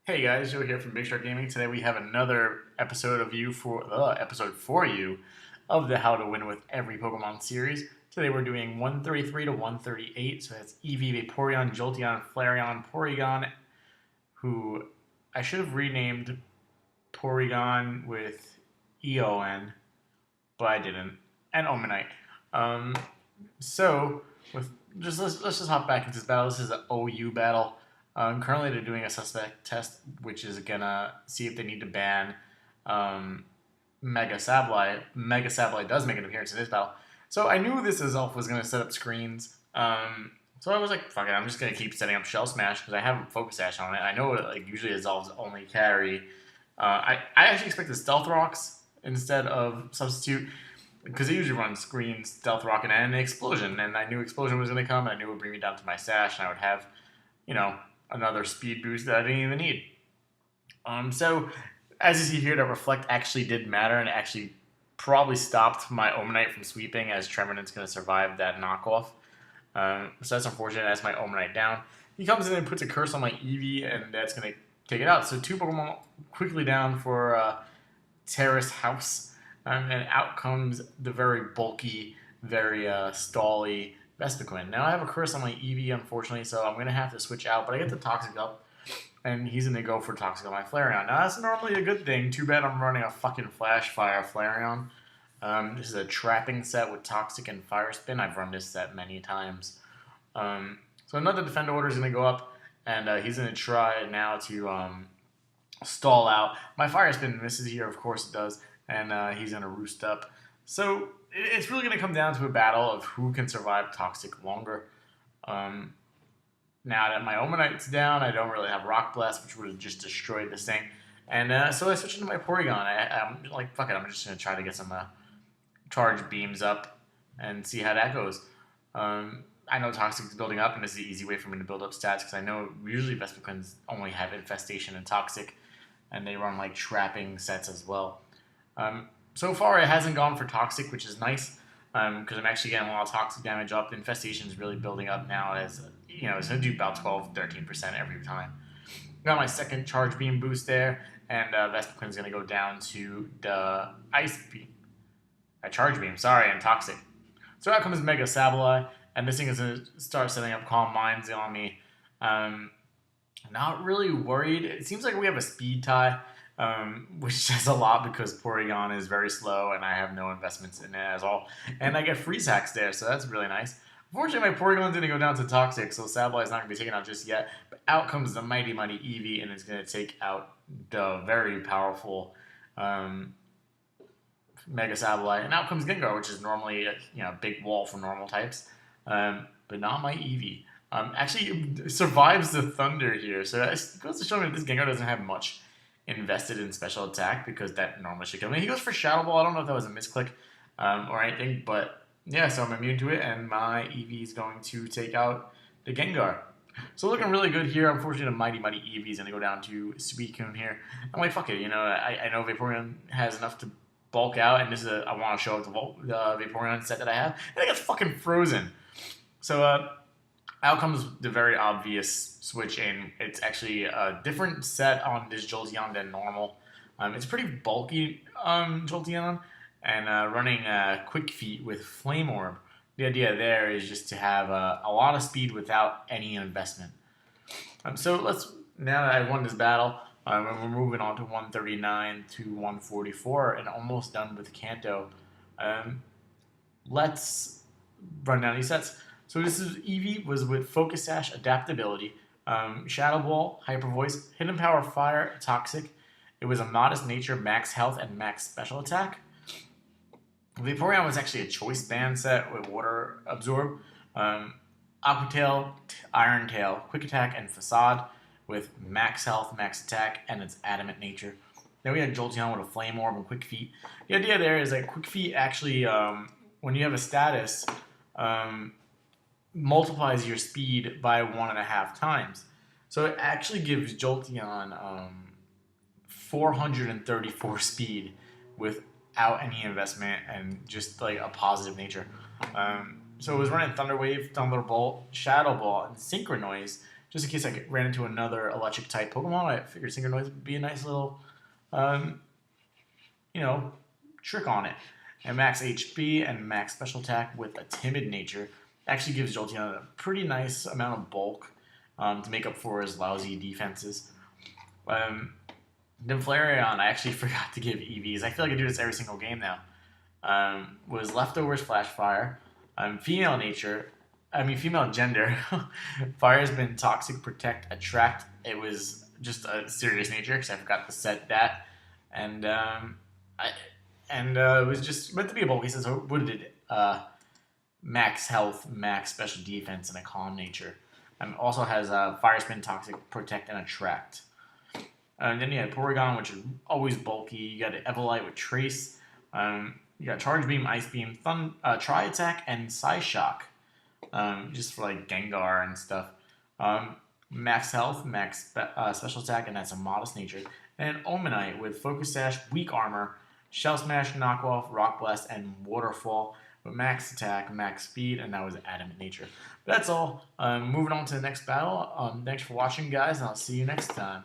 Hey guys, Joe here from Big Shark Gaming. Today we have another episode for you of the How to Win with Every Pokemon series. Today we're doing 133 to 138, so that's Eevee, Vaporeon, Jolteon, Flareon, Porygon, who I should have renamed Porygon with Eon, but I didn't, and Omanyte. Um, so with let's just hop back into this battle. This is an OU battle. Currently, they're doing a suspect test, which is gonna see if they need to ban Mega Sableye. Mega Sableye does make an appearance in this battle, so I knew this Elf was gonna set up screens. So I was like, "Fuck it, I'm just gonna keep setting up Shell Smash because I have Focus Sash on it. I know like usually Evolves only carry. I actually expected Stealth Rocks instead of Substitute because it usually runs screens, Stealth Rock, and Explosion, and I knew Explosion was gonna come, and I knew it would bring me down to my Sash, and I would have, you know, another speed boost that I didn't even need. So as you see here, that Reflect actually did matter and actually probably stopped my Omanyte from sweeping, as Trevenant's going to survive that knockoff. So that's unfortunate. That's my Omanyte down. He comes in and puts a curse on my Eevee, and that's going to take it out. So two Pokemon quickly down for Terrace House, and out comes the very bulky, very stally Vespiquen. Now I have a curse on my Eevee, unfortunately, so I'm going to have to switch out, but I get the Toxic up, and he's going to go for Toxic on my Flareon. Now that's normally a good thing. Too bad I'm running a fucking Flash Fire Flareon. This is a trapping set with Toxic and Fire Spin. I've run this set many times. So another Defender Order is going to go up, and he's going to try now to stall out. My Fire Spin misses here, of course it does, and he's going to roost up. So it's really going to come down to a battle of who can survive Toxic longer. Now that my Omanyte's down, I don't really have Rock Blast, which would have just destroyed this thing. And so I switched into my Porygon. I'm like, fuck it, I'm just going to try to get some charge beams up and see how that goes. I know Toxic is building up, and this is the easy way for me to build up stats, because I know usually Vespiquen only have Infestation and Toxic, and they run like trapping sets as well. So far, it hasn't gone for Toxic, which is nice, because I'm actually getting a lot of Toxic damage up. Infestation is really building up now, as it's going to do about 12-13% every time. Got my second Charge Beam boost there, and Vespiquen is going to go down to the Ice Beam. Charge Beam, sorry, and Toxic. So out comes Mega Sableye, and this thing is going to start setting up Calm Minds on me. Not really worried. It seems like we have a speed tie. Which says a lot because Porygon is very slow and I have no investments in it at all. And I get Freeze Hacks there, so that's really nice. Unfortunately, my Porygon's going to go down to Toxic, so Sableye is not going to be taken out just yet. But out comes the mighty Eevee, and it's going to take out the very powerful Mega Sableye. And out comes Gengar, which is normally a big wall for normal types. But not my Eevee. Actually, survives the Thunder here, so it goes to show me that this Gengar doesn't have much invested in special attack, because that normally should kill me. He goes for Shadow Ball. I don't know if that was a misclick or anything, but yeah, so I'm immune to it, and my Eevee is going to take out the Gengar. So looking really good here. Unfortunately, the mighty Eevee is going to go down to Suicune here. I'm like, fuck it, I know Vaporeon has enough to bulk out, and I want to show off the Vaporeon set that I have, and it gets fucking frozen. So out comes the very obvious switch in. It's actually a different set on this Jolteon than normal. It's pretty bulky Jolteon, and running Quick Feet with Flame Orb. The idea there is just to have a lot of speed without any investment. So now that I won this battle, we're moving on to 139 to 144, and almost done with Kanto. Let's run down these sets. So this is Eevee was with Focus Sash, Adaptability, Shadow Ball, Hyper Voice, Hidden Power Fire, Toxic. It was a Modest Nature, Max Health, and Max Special Attack. Vaporeon was actually a Choice Band set with Water Absorb, Aqua Tail, Iron Tail, Quick Attack, and Facade with Max Health, Max Attack, and its Adamant Nature. Then we had Jolteon with a Flame Orb and Quick Feet. The idea there is that Quick Feet actually, when you have a status, multiplies your speed by 1.5 times. So it actually gives Jolteon 434 speed without any investment and just like a positive nature. So it was running Thunder Wave, Thunderbolt, Shadow Ball, and Synchronoise just in case I ran into another electric type Pokemon, I figured Synchronoise would be a nice little, um, you know, trick on it. And max HP and max special attack with a timid nature actually gives Jolteon a pretty nice amount of bulk to make up for his lousy defenses. Then Flareon, I actually forgot to give EVs. I feel like I do this every single game now. Was Leftovers Flash Fire. Female nature, female gender. Fire has been Toxic, Protect, Attract. It was just a serious nature because I forgot to set that. And it was just meant to be a bulky, so what did it? Max health, max special defense, and a calm nature. Also has Fire Spin, Toxic, Protect, and Attract. And then you had Porygon, which is always bulky. You got Eviolite with Trace. You got Charge Beam, Ice Beam, Tri Attack, and Psyshock. Just for like Gengar and stuff. Max health, max special attack, and that's a modest nature. And Omanyte with Focus Sash, Weak Armor, Shell Smash, Knockoff, Rock Blast, and Waterfall. With max attack, max speed, and that was Adamant nature. But that's all. Moving on to the next battle. Thanks for watching, guys, and I'll see you next time.